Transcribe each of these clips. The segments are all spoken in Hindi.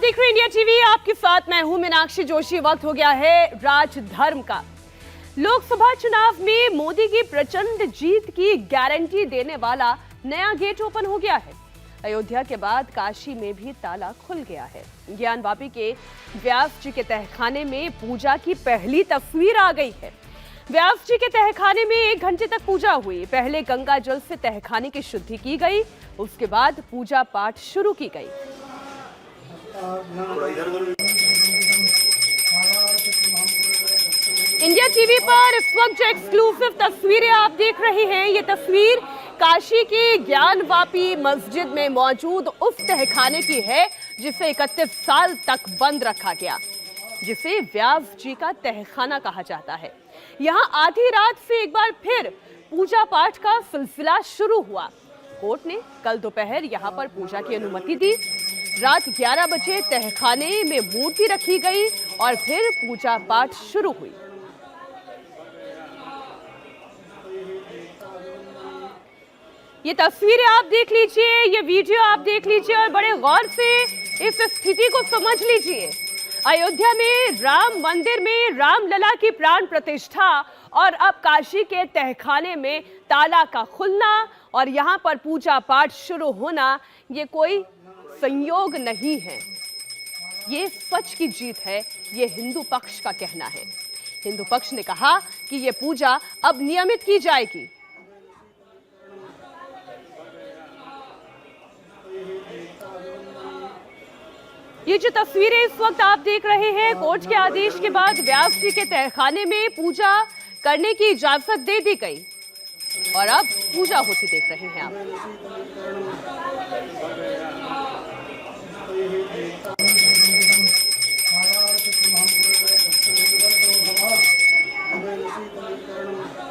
देख रहे हैं इंडिया टीवी, आपके साथ मैं हूं मीनाक्षी जोशी। वक्त हो गया है राजधर्म का। लोकसभा चुनाव में मोदी की प्रचंड जीत की गारंटी देने वाला नया गेट ओपन हो गया है। अयोध्या के बाद काशी में भी ताला खुल गया है। ज्ञानवापी के व्यास जी के तहखाने में पूजा की पहली तस्वीर आ गई है। व्यास जी के तहखाने में 1 घंटे तक पूजा हुई। पहले गंगा जल से तहखाने की शुद्धि की गई, उसके बाद पूजा पाठ शुरू की गई। इंडिया टीवी पर इस वक्त जो एक्सक्लूसिव तस्वीरें आप देख रहे हैं, ये तस्वीर काशी की ज्ञानवापी मस्जिद में मौजूद उस तहखाने की है जिसे 31 साल तक बंद रखा गया, जिसे व्यास जी का तहखाना कहा जाता है। यहां आधी रात से एक बार फिर पूजा पाठ का सिलसिला शुरू हुआ। कोर्ट ने कल दोपहर यहां पर पूजा की अनुमति दी। रात 11 बजे तहखाने में मूर्ति रखी गई और फिर पूजा पाठ शुरू हुई। ये तस्वीरें आप देख लीजिए, ये वीडियो आप देख लीजिए और बड़े गौर से इस स्थिति को समझ लीजिए। अयोध्या में राम मंदिर में रामलला की प्राण प्रतिष्ठा और अब काशी के तहखाने में ताला का खुलना और यहां पर पूजा पाठ शुरू होना, ये कोई संयोग नहीं है, ये सच की जीत है, ये हिंदू पक्ष का कहना है। हिंदू पक्ष ने कहा कि ये पूजा अब नियमित की जाएगी। ये जो तस्वीरें इस वक्त आप देख रहे हैं, कोर्ट के आदेश के बाद व्यास जी के तहखाने में पूजा करने की इजाजत दे दी गई और अब पूजा होती देख रहे हैं आप। थोड़ा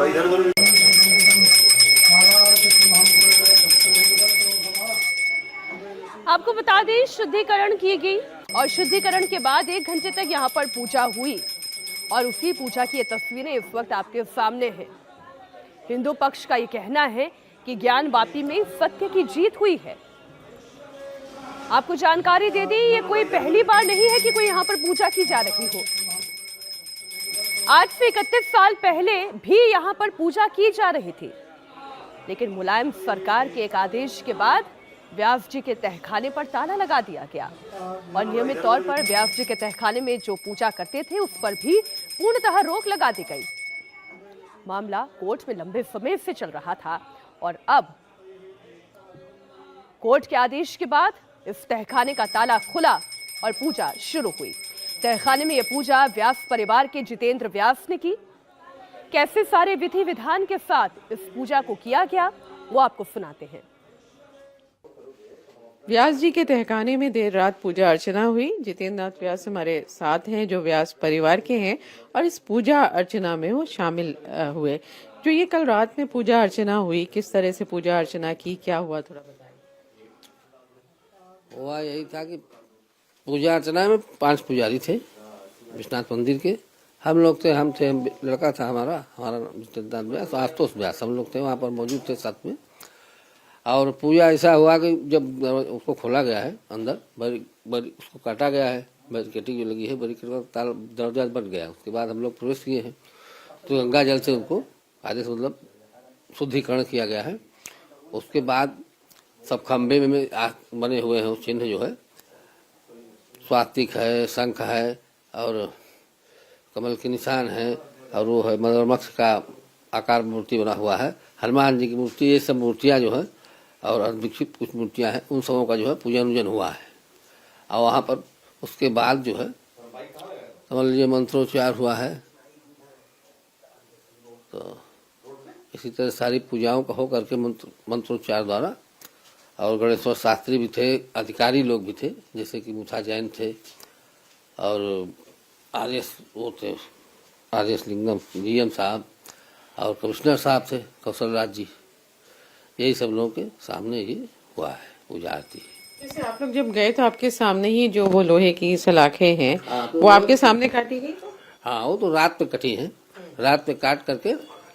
इधर उधर आपको बता दें, शुद्धिकरण की गई और शुद्धिकरण के बाद 1 घंटे तक यहाँ पर पूजा हुई और उसी पूजा की ये तस्वीरें इस वक्त आपके सामने हैं। हिंदू पक्ष का ये कहना है कि ज्ञानवापी में सत्य की जीत हुई है। आपको जानकारी दे दें, ये कोई पहली बार नहीं है कि कोई यहाँ पर पूजा की जा रही हो। आज से 31 साल पहले भी यहाँ पर पूजा की जा रही थी, लेकिन मुलायम सरकार के एक आदेश के बाद व्यास जी के तहखाने पर ताला लगा दिया गया और नियमित तौर पर व्यास जी के तहखाने में जो पूजा करते थे उस पर भी पूर्णतः रोक लगा दी गई। मामला कोर्ट में लंबे समय से चल रहा था और अब कोर्ट के आदेश के बाद इस तहखाने का ताला खुला और पूजा शुरू हुई। तहखाने में यह पूजा व्यास परिवार के जितेंद्र व्यास ने की। कैसे सारे विधि विधान के साथ इस पूजा को किया गया, वो आपको सुनाते हैं। व्यास जी के तहखाने में देर रात पूजा अर्चना हुई। जितेंद्र नाथ व्यास हमारे साथ हैं जो व्यास परिवार के हैं और इस पूजा अर्चना में वो शामिल हुए। जो ये कल रात में पूजा अर्चना हुई, किस तरह से पूजा अर्चना की, क्या हुआ, थोड़ा बताइए। हुआ यही था कि पूजा अर्चना में 5 पुजारी थे विश्वनाथ मंदिर के। हम लोग थे, लड़का था हमारा जितेंद्र नाथ व्यास, आशुतोष व्यास, हम लोग थे वहाँ पर मौजूद थे साथ में। और पूजा ऐसा हुआ कि जब उसको खोला गया है अंदर, बड़ी उसको काटा गया है, बैरिकेटिंग जो लगी है, बैरिकेड का ताला दरवाजा बन गया। उसके बाद हम लोग प्रवेश किए हैं तो गंगा जल से उनको आदेश मतलब शुद्धिकरण किया गया है। उसके बाद सब खम्भे में बने हुए हैं चिन्ह जो है, स्वास्तिक है, शंख है और कमल के निशान है और वो है मगरमच्छ का आकार मूर्ति बना हुआ है, हनुमान जी की मूर्ति, ये सब मूर्तियाँ जो है और अनविकसित कुछ मूर्तियाँ हैं, उन सबों का जो है पूजन उजन हुआ है। और वहाँ पर उसके बाद जो है समझ लीजिए मंत्रोच्चार हुआ है। तो इसी तरह सारी पूजाओं का हो करके मंत्रोच्चार द्वारा, और गणेश्वर शास्त्री भी थे, अधिकारी लोग भी थे, जैसे कि मुथा जैन थे और आर.एस. लिंगम जीएम साहब और कमिश्नर साहब थे कौशल राज जी, यही सब लोगों के सामने ये हुआ है पूजा आरती। जैसे आप लोग जब गए तो आपके सामने ही जो वो लोहे की सलाखें हैं वो आपके सामने काटी गई? हाँ, वो तो रात में कटी हैं, रात में काट करके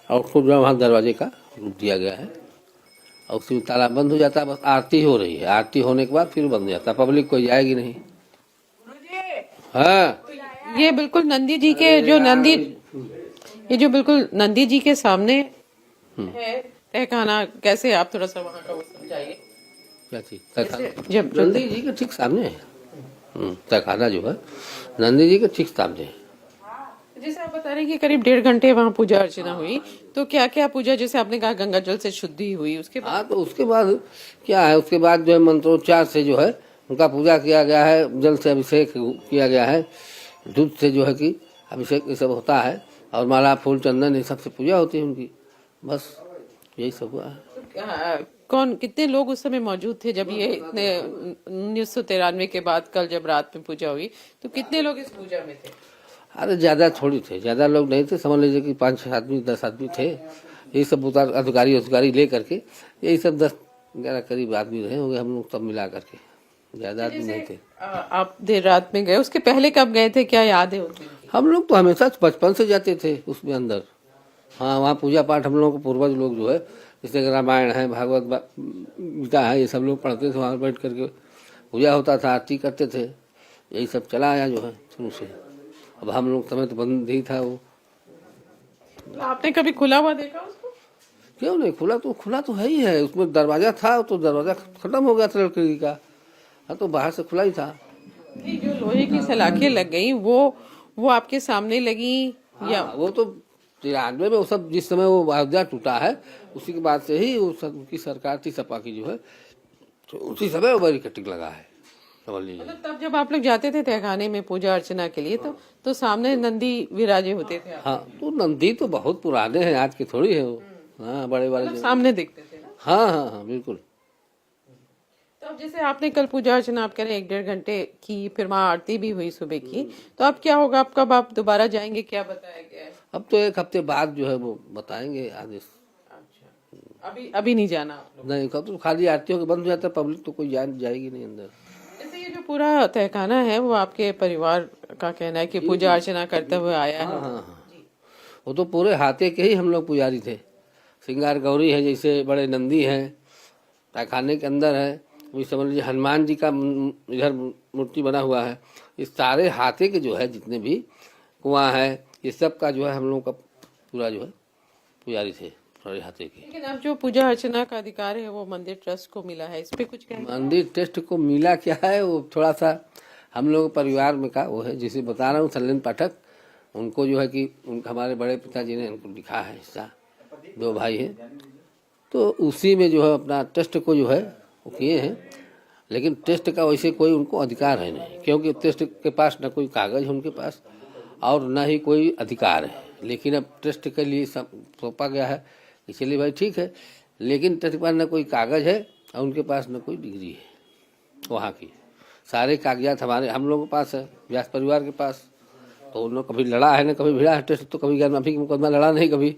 और खुद वहाँ दरवाजे का रूप दिया गया है और उसी में ताला बंद हो जाता है। बस आरती हो रही है, आरती होने के बाद फिर बंद हो जाता है, पब्लिक कोई जाएगी नहीं। हाँ, ये बिल्कुल नंदी जी के जो ये जो बिल्कुल नंदी जी के सामने है तहखाना, कैसे आप थोड़ा सा वहाँ का वो समझाइए। क्या चीज तहखाना? जब नंदी जी के ठीक सामने है तहखाना, जो है नंदी जी के ठीक सामने है। जैसे आप बता रहे हैं कि करीब 1.5 घंटे वहाँ पूजा अर्चना हुई, तो क्या क्या पूजा, जैसे आपने कहा गंगा जल से शुद्धि हुई, उसके बाद? हाँ, तो उसके बाद क्या है, उसके बाद जो है मंत्रोच्चार से जो है उनका पूजा किया गया है, जल से अभिषेक किया गया है, दूध से जो है कि अभिषेक ये सब होता है और माला फूल चंदन ये सबसे पूजा होती है उनकी, बस यही सब हुआ है। कौन कितने लोग उस समय मौजूद थे जब ये इतने 1993 के बाद कल जब रात में पूजा हुई, तो कितने लोग इस पूजा में थे? अरे ज्यादा थोड़ी थे, ज्यादा लोग नहीं थे, समझ लीजिए कि 5-6 आदमी 10 आदमी थे, यही सब अधिकारी ले करके यही सब 10-11 करीब आदमी रहे होंगे हम लोग सब मिला करके, ज्यादा आदमी नहीं थे। आप देर रात में गए, उसके पहले कब गए थे, क्या याद है उनकी? हम लोग तो हमेशा बचपन से जाते थे उसमें अंदर। हाँ, वहाँ पूजा पाठ हम लोगों को पूर्वज लोग जो है, जैसे रामायण है, भागवत गीता है, ये सब लोग पढ़ते थे, वहाँ बैठ करके पूजा होता था, आरती करते थे, यही सब चला आया जो है शुरू से। अब हम लोग समय तो बंद ही था वो। आपने कभी खुला हुआ देखा उसको? क्यों नहीं, खुला तो है ही है, उसमें दरवाजा था, तो दरवाजा खत्म हो गया था लकड़ी का, हाँ तो बाहर से खुला ही था। नहीं, जो लोहे की सलाखें लग गई वो आपके सामने लगी या? हाँ, वो तो 93 में वो सब, जिस समय वो अयोध्या टूटा है उसी के बाद से ही वो सब की सरकार थी सपा की जो है, तो उसी समय वो बैरिकेडिंग लगा है, समझ लीजिए। मतलब तब जब आप लोग जाते थे तहखाने में पूजा अर्चना के लिए तो सामने नंदी विराजे होते थे? हाँ, तो नंदी तो बहुत पुराने हैं, आज के थोड़ी है वो। हाँ, बड़े मतलब सामने दिखते थे ना? हाँ हाँ हाँ, बिल्कुल। तो अब जैसे आपने कल पूजा अर्चना आप कह रहे हैं 1.5 घंटे की, फिर वहाँ आरती भी हुई सुबह की, तो अब क्या होगा, आप कब आप दोबारा जाएंगे, क्या बताया गया है? अब तो 1 हफ्ते बाद जो है वो बताएंगे आदेश। अच्छा, अभी नहीं जाना आप लोग? नहीं, कब तो खाली आरती होकर बंद हो जाता है, पब्लिक तो कोई जाएगी नहीं अंदर। जैसे ये जो पूरा तहखाना है वो आपके परिवार का कहना है कि पूजा अर्चना करते हुए आया है? हाँ हाँ, वो तो पूरे हाथे के ही हम लोग पुजारी थे। श्रृंगार गौरी है, जैसे बड़े नंदी हैं, तहखाने के अंदर है, वही समझ लीजिए हनुमान जी का इधर मूर्ति बना हुआ है, इस सारे हाथे के जो है जितने भी कुआं है, ये सब का जो है हम लोग का पूरा जो है पुजारी थे सारे हाथे के। लेकिन अब जो पूजा अर्चना का अधिकार है वो मंदिर ट्रस्ट को मिला है, इस पे कुछ कहना? मंदिर ट्रस्ट को मिला क्या है, वो थोड़ा सा हम लोग परिवार में का वो है, जिसे बता रहा हूँ सलेन पाठक, उनको जो है कि हमारे बड़े पिताजी ने उनको लिखा है हिस्सा, 2 भाई हैं, तो उसी में जो है अपना ट्रस्ट को जो है वो किए हैं। लेकिन ट्रस्ट का वैसे कोई उनको अधिकार है नहीं, क्योंकि ट्रस्ट के पास न कोई कागज है उनके पास और न ही कोई अधिकार है। लेकिन अब ट्रस्ट के लिए सौंपा गया है, इसलिए भाई ठीक है, लेकिन ट्रस्ट के पास न कोई कागज है और उनके पास न कोई डिग्री है वहाँ की। सारे कागजात हम लोगों के पास है, व्यास परिवार के पास, तो उन लोग कभी लड़ा है न कभी भिड़ा है ट्रस्ट, तो कभी माफी की मुकदमा लड़ा नहीं कभी,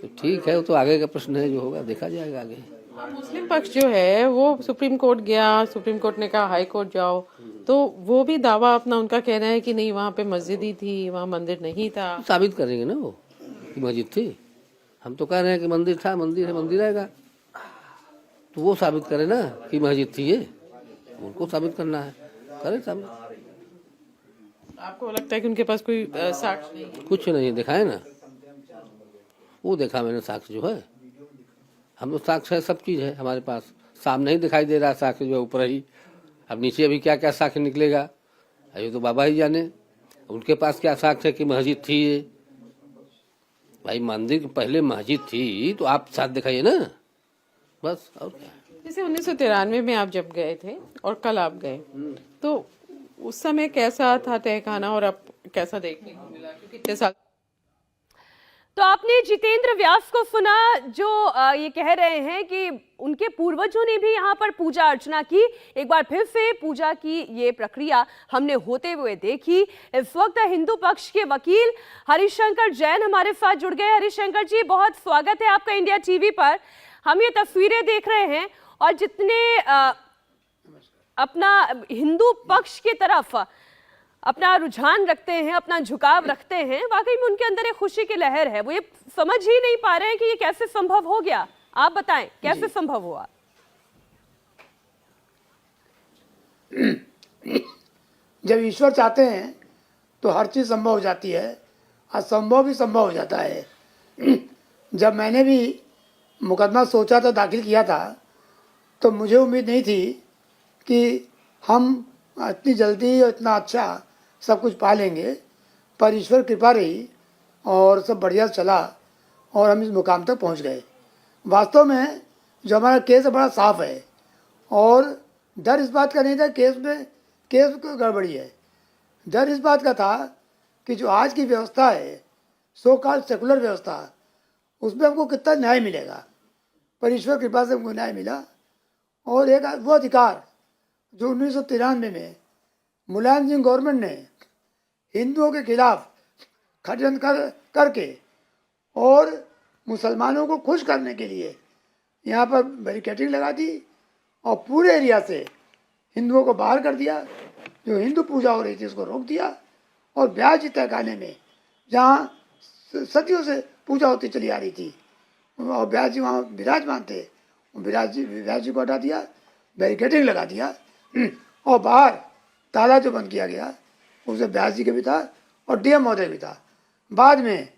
तो ठीक है, वो तो आगे का प्रश्न है, जो होगा देखा जाएगा आगे। मुस्लिम पक्ष जो है वो सुप्रीम कोर्ट गया, सुप्रीम कोर्ट ने कहा हाई कोर्ट जाओ, तो वो भी दावा अपना उनका कहना है कि नहीं वहाँ पे मस्जिद ही थी, वहाँ मंदिर नहीं था। साबित करेंगे ना वो कि मस्जिद थी, हम तो कह रहे हैं कि मंदिर था, मंदिर है, मंदिर रहेगा, तो वो साबित करे ना कि मस्जिद थी, ये उनको साबित करना है, करे साबित। आपको लगता है कि उनके पास कोई साक्ष्य नहीं है? कुछ नहीं दिखाए ना, वो देखा मैंने साक्ष्य जो है, हम लोग साक्ष्य है, सब चीज है हमारे पास, सामने ही दिखाई दे रहा साक्ष्य जो है ऊपर ही, अब नीचे अभी क्या क्या साक्ष्य निकलेगा ये तो बाबा ही जाने, उनके पास क्या साक्ष्य है कि मस्जिद थी ये, भाई मंदिर के पहले मस्जिद थी तो आप साथ दिखाइए ना, बस और क्या। जैसे 1993 में आप जब गए थे और कल आप गए, तो उस समय कैसा था तहखाना और अब कैसा देखने को मिला, क्योंकि इतने साल। तो आपने जितेंद्र व्यास को सुना जो ये कह रहे हैं कि उनके पूर्वजों ने भी यहाँ पर पूजा अर्चना की। एक बार फिर से पूजा की ये प्रक्रिया हमने होते हुए देखी। इस वक्त हिंदू पक्ष के वकील हरिशंकर जैन हमारे साथ जुड़ गए। हरिशंकर जी, बहुत स्वागत है आपका इंडिया टीवी पर। हम ये तस्वीरें देख रहे हैं और जितने अपना हिंदू पक्ष की तरफ अपना रुझान रखते हैं, अपना झुकाव रखते हैं, वाकई में उनके अंदर एक खुशी की लहर है। वो ये समझ ही नहीं पा रहे हैं कि ये कैसे संभव हो गया। आप बताएं कैसे संभव हुआ। जब ईश्वर चाहते हैं तो हर चीज़ संभव हो जाती है, असंभव भी संभव हो जाता है। जब मैंने भी मुकदमा सोचा था, दाखिल किया था, तो मुझे उम्मीद नहीं थी कि हम इतनी जल्दी और इतना अच्छा सब कुछ पा लेंगे, पर ईश्वर कृपा रही और सब बढ़िया चला और हम इस मुकाम तक पहुंच गए। वास्तव में जो हमारा केस है बड़ा साफ है और डर इस बात का नहीं था केस को गड़बड़ी है। डर इस बात का था कि जो आज की व्यवस्था है, सो कॉल्ड सेकुलर व्यवस्था, उसमें हमको कितना न्याय मिलेगा। पर ईश्वर कृपा से हमको न्याय मिला और एक वो अधिकार जो 1993 में मुलायम सिंह गवर्नमेंट ने हिंदुओं के खिलाफ षड्यंत्र करके और मुसलमानों को खुश करने के लिए यहाँ पर बैरिकेडिंग लगा दी और पूरे एरिया से हिंदुओं को बाहर कर दिया। जो हिंदू पूजा हो रही थी उसको रोक दिया और ब्याज तहखाने में जहाँ सदियों से पूजा होती चली आ रही थी और ब्याज जी वहाँ विराजमान थे, ब्याज जी को हटा दिया, बैरिकेडिंग लगा दिया और बाहर ताला जो बंद किया गया उसे ब्यास जी के भी था और डीएम महोदय भी था। बाद में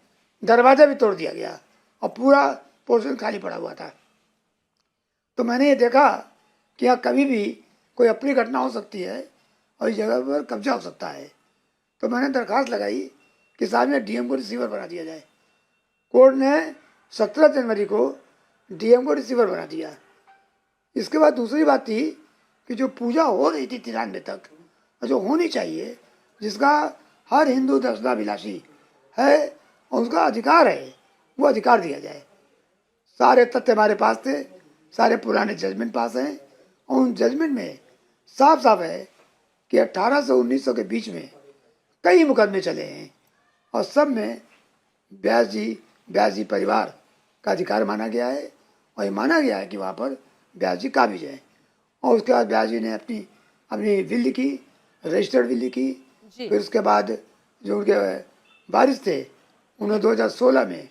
दरवाज़ा भी तोड़ दिया गया और पूरा पोर्शन खाली पड़ा हुआ था। तो मैंने ये देखा कि यहाँ कभी भी कोई अप्रिय घटना हो सकती है और इस जगह पर कब्जा हो सकता है। तो मैंने दरख्वास्त लगाई कि साहब में डीएम को रिसीवर बना दिया जाए। कोर्ट ने 17 जनवरी को डीएम को रिसीवर बना दिया। इसके बाद दूसरी बात थी कि जो पूजा हो रही थी 93 तक, जो होनी चाहिए, जिसका हर हिंदू दर्शनाभिलाषी है और उसका अधिकार है, वो अधिकार दिया जाए। सारे तथ्य हमारे पास थे, सारे पुराने जजमेंट पास हैं और उन जजमेंट में साफ साफ है कि 1800 से 1900 के बीच में कई मुकदमे चले हैं और सब में व्यास जी परिवार का अधिकार माना गया है और ये माना गया है कि वहाँ पर व्यास जी काबिज है। और उसके बाद व्यास जी ने अपनी विल लिखी, रजिस्टर्ड विल लिखी। फिर उसके बाद जो उनके वारिस थे उन्होंने 2016 में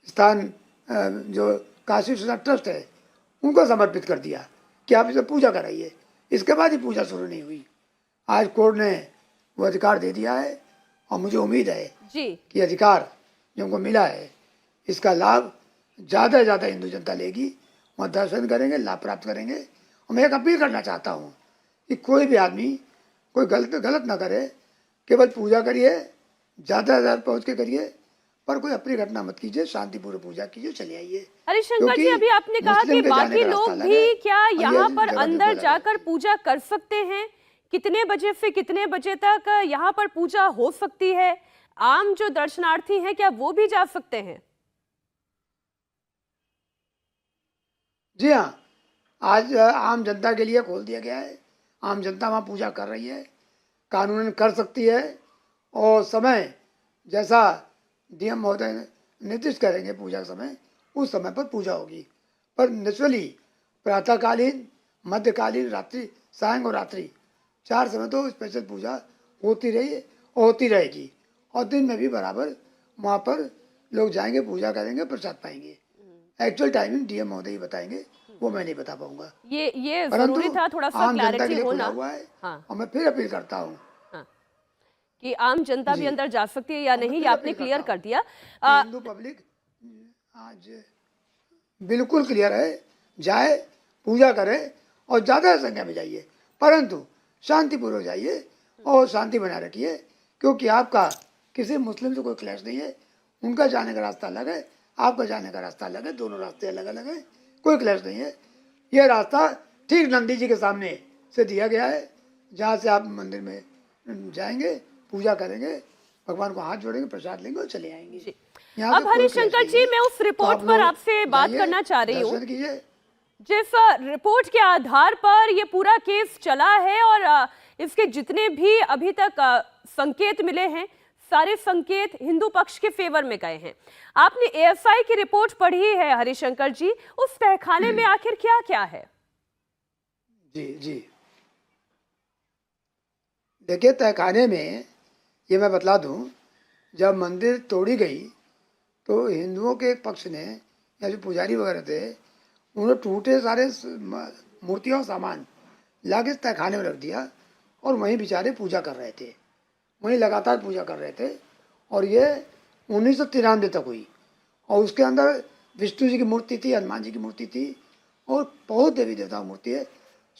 स्थान जो काशी विश्वनाथ ट्रस्ट है उनको समर्पित कर दिया कि आप इसे पूजा कराइए। इसके बाद ही पूजा शुरू नहीं हुई। आज कोर्ट ने वो अधिकार दे दिया है और मुझे उम्मीद है कि अधिकार जो हमको मिला है इसका लाभ ज़्यादा से ज़्यादा हिंदू जनता लेगी, वहाँ दर्शन करेंगे, लाभ प्राप्त करेंगे। और मैं एक अपील करना चाहता हूँ कि कोई भी आदमी कोई गलत ना करे, केवल पूजा करिए, ज़्यादा से ज़्यादा पहुँच के करिए, पर कोई अप्रिय घटना मत कीजिए, शांतिपूर्ण पूजा कीजिए, चले आइए। हरिशंकर जी, अभी आपने कहा कि बाकी लोग भी क्या यहाँ पर अंदर जाकर पूजा कर सकते हैं? कितने बजे से कितने बजे तक यहाँ पर पूजा हो सकती है? आम जो दर्शनार्थी हैं क्या वो भी जा सकते हैं? जी हाँ, आज आम जनता के लिए खोल दिया गया है। आम जनता वहाँ पूजा कर रही है, कानूनन कर सकती है और समय जैसा डीएम महोदय निर्दिष्ट करेंगे पूजा समय, उस समय पर पूजा होगी। पर नेचुरली प्रातःकालीन, मध्यकालीन, रात्रि, सायं और रात्रि 4 समय तो स्पेशल पूजा होती रही और होती रहेगी। और दिन में भी बराबर वहाँ पर लोग जाएंगे, पूजा करेंगे, प्रसाद पाएंगे। एक्चुअल टाइमिंग डीएम महोदय ही बताएंगे, वो मैं नहीं बता पाऊंगा। ये जरूरी था थोड़ा सा क्लैरिटी होना। हुआ है। हाँ। और मैं फिर अपील करता हूँ कि आम जनता भी अंदर जा सकती है या नहीं, ये आपने क्लियर कर दिया। हिंदू पब्लिक आज बिल्कुल क्लियर है, जाए, पूजा करे और ज़्यादा संख्या में जाइए, परंतु शांतिपूर्वक जाइए और शांति बनाए रखिए, क्योंकि आपका किसी मुस्लिम से कोई क्लैश नहीं है, उनका जाने का रास्ता अलग है, आपका जाने का रास्ता अलग है, दोनों रास्ते अलग अलग हैं, कोई क्लैश नहीं है। यह रास्ता ठीक नंदी जी के सामने से दिया गया है, जहाँ से आप मंदिर में जाएंगे, पूजा करेंगे, भगवान को हाथ जोड़ेंगे, प्रसाद लेंगे और चले आएंगे। यहाँ अब से कोई हरिशंकर क्लैश जी, नहीं है। मैं उस तो रिपोर्ट आप पर लोग आपसे बात जाइए, करना चाह रही हूँ दर्शन कीजिए। जिस रिपोर्ट के आधार पर ये पूरा केस चला है और इसके जितने भी अभी तक संकेत मिले हैं, सारे संकेत हिंदू पक्ष के फेवर में गए हैं। आपने एएसआई की रिपोर्ट पढ़ी है हरिशंकर जी, उस तहखाने में आखिर क्या क्या है? जी जी, देखिए तहखाने में ये मैं बतला दूं, जब मंदिर तोड़ी गई तो हिंदुओं के एक पक्ष ने या जो पुजारी वगैरह थे, उन्होंने टूटे सारे मूर्तियाँ और सामान लाके तहखाने में रख दिया और वहीं बेचारे पूजा कर रहे थे, वहीं लगातार पूजा कर रहे थे। और ये 1993 तक हुई। और उसके अंदर विष्णु जी की मूर्ति थी, हनुमान जी की मूर्ति थी और बहुत देवी देवताओं की मूर्ति है।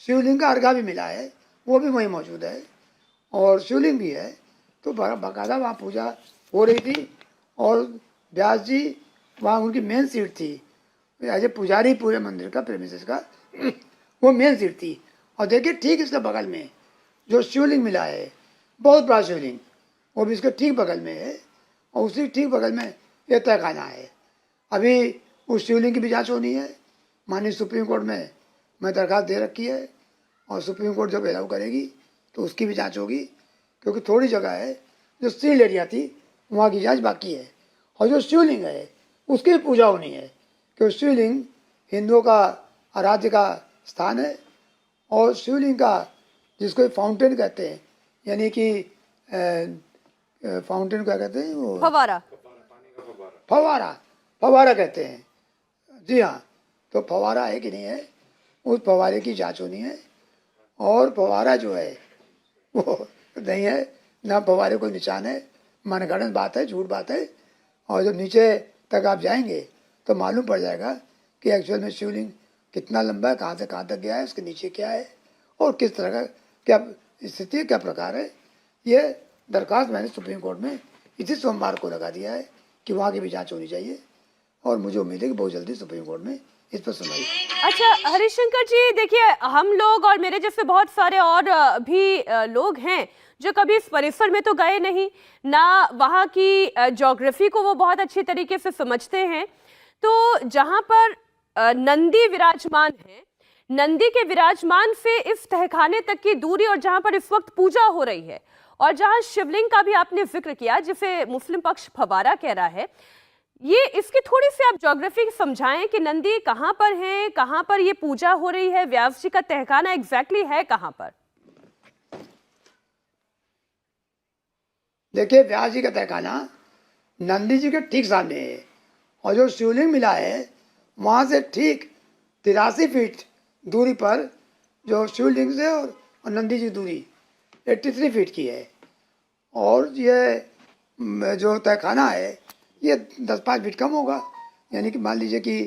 शिवलिंग का अर्घा भी मिला है, वो भी वहीं मौजूद है और शिवलिंग भी है। तो बाकायदा वहाँ पूजा हो रही थी और व्यास जी वहाँ उनकी मेन सीट थी, एज ए पुजारी पूरे मंदिर का, प्रेमिसेस का वो मेन सीट थी। और देखिए ठीक इसके बगल में जो शिवलिंग मिला है, बहुत बड़ा शिवलिंग, वो भी इसके ठीक बगल में है और उसी ठीक बगल में ये तहखाना है। अभी उस शिवलिंग की भी जांच होनी है, माननीय सुप्रीम कोर्ट में मैं दरख्वास्त दे रखी है और सुप्रीम कोर्ट जब अलाउ करेगी तो उसकी भी जांच होगी, क्योंकि थोड़ी जगह है जो सील एरिया थी वहाँ की जांच बाकी है। और जो शिवलिंग है उसकी भी पूजा होनी है, क्योंकि शिवलिंग हिंदुओं का आराध्य का स्थान है। और शिवलिंग का, जिसको फाउंटेन कहते हैं, यानी कि फाउंटेन क्या कहते हैं, वो फवारा फवारा कहते हैं। जी हाँ, तो फवारा है कि नहीं है, उस फवारे की जांच होनी है। और फवारा जो है वो नहीं है, ना फवारे कोई निशान है, मनगढ़ंत बात है, झूठ बात है। और जब नीचे तक आप जाएंगे तो मालूम पड़ जाएगा कि एक्चुअल में शिवलिंग कितना लंबा है, कहाँ से कहाँ तक गया है, उसके नीचे क्या है और किस तरह का क्या स्थिति है, क्या प्रकार है। ये दरख्वास्त मैंने सुप्रीम कोर्ट में इसी सोमवार को लगा दिया है कि वहाँ की भी जांच होनी चाहिए और मुझे उम्मीद है कि बहुत जल्दी सुप्रीम कोर्ट में इस पर सुनवाई। अच्छा हरिशंकर जी, देखिए हम लोग और मेरे जैसे बहुत सारे और भी लोग हैं जो कभी इस परिसर में तो गए नहीं, ना वहाँ की ज्योग्राफी को वो बहुत अच्छी तरीके से समझते हैं। तो जहाँ पर नंदी विराजमान है, नंदी के विराजमान से इस तहखाने तक की दूरी और जहाँ पर इस वक्त पूजा हो रही है और जहाँ शिवलिंग का भी आपने जिक्र किया जिसे मुस्लिम पक्ष फवारा कह रहा है, ये इसकी थोड़ी सी आप ज्योग्राफी समझाएं कि नंदी कहाँ पर है, कहाँ पर ये पूजा हो रही है, व्यास जी का तहखाना एग्जैक्टली है कहाँ पर? देखिए व्यास जी का तहखाना नंदी जी के ठीक सामने है और जो शिवलिंग मिला है वहाँ से ठीक 83 फीट दूरी पर जो शिवलिंग से और नंदी जी की दूरी 83 फीट की है। और ये जो तहखाना है ये 10-5 फीट कम होगा, यानी कि मान लीजिए कि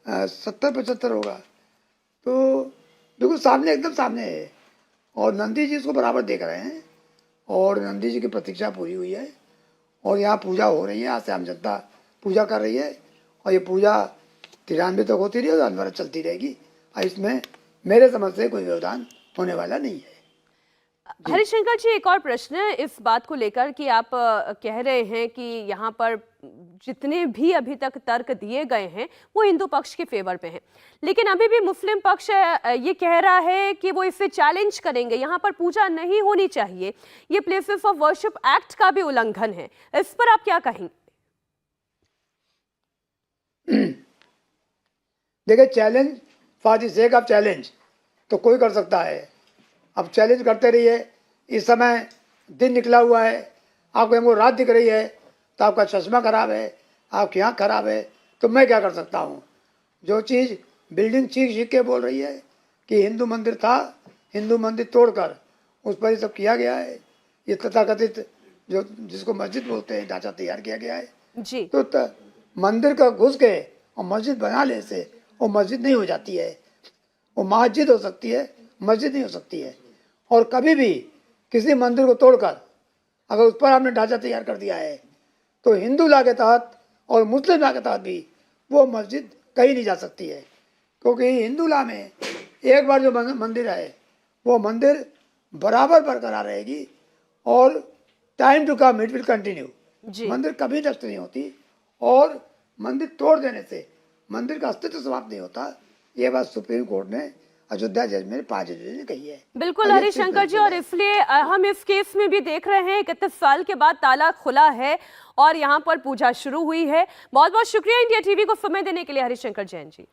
70-75 होगा। तो बिल्कुल सामने, एकदम सामने है और नंदी जी इसको बराबर देख रहे हैं और नंदी जी की प्रतीक्षा पूरी हुई है और यहाँ पूजा हो रही है। आज से आम जनता पूजा कर रही है और ये पूजा 93 तक होती रही और अनवरत चलती रहेगी। और इसमें मेरे समझ से कोई व्यवधान होने वाला नहीं है। हरिशंकर जी, एक और प्रश्न है इस बात को लेकर कि आप कह रहे हैं कि यहाँ पर जितने भी अभी तक तर्क दिए गए हैं वो हिंदू पक्ष के फेवर पे हैं, लेकिन अभी भी मुस्लिम पक्ष ये कह रहा है कि वो इसे चैलेंज करेंगे, यहाँ पर पूजा नहीं होनी चाहिए, ये प्लेसेस ऑफ वर्शिप एक्ट का भी उल्लंघन है। इस पर आप क्या कहेंगे? देखिए, challenge for the sake of challenge तो कोई कर सकता है। अब चैलेंज करते रहिए। इस समय दिन निकला हुआ है, आपको हमको रात दिख रही है तो आपका चश्मा खराब है, आपकी आँख खराब है, तो मैं क्या कर सकता हूँ। जो चीज़ बिल्डिंग चीख चीख के बोल रही है कि हिंदू मंदिर था, हिंदू मंदिर तोड़कर उस पर ये सब किया गया है, ये तथाकथित जो जिसको मस्जिद बोलते हैं ढांचा तैयार किया गया है जी। तो मंदिर का घुस के और मस्जिद बना ले से वो मस्जिद नहीं हो जाती है, वो मस्जिद हो सकती है, मस्जिद नहीं हो सकती है। और कभी भी किसी मंदिर को तोड़कर अगर उस पर आपने ढांचा तैयार कर दिया है तो हिंदू लॉ के तहत और मुस्लिम लॉ के तहत भी वो मस्जिद कहीं नहीं जा सकती है, क्योंकि हिंदू लॉ में एक बार जो मंदिर है वो मंदिर बराबर बरकरार रहेगी और time to come it will continue. जी। मंदिर कभी नष्ट नहीं होती और मंदिर तोड़ देने से मंदिर का अस्तित्व समाप्त नहीं होता। ये बात सुप्रीम कोर्ट ने अयोध्या जजमेंट में 5 जजों ने कही है। बिल्कुल हरिशंकर जी, और इसलिए हम इस केस में भी देख रहे हैं 31 साल के बाद ताला खुला है और यहाँ पर पूजा शुरू हुई है। बहुत बहुत शुक्रिया इंडिया टीवी को समय देने के लिए हरिशंकर जैन जी।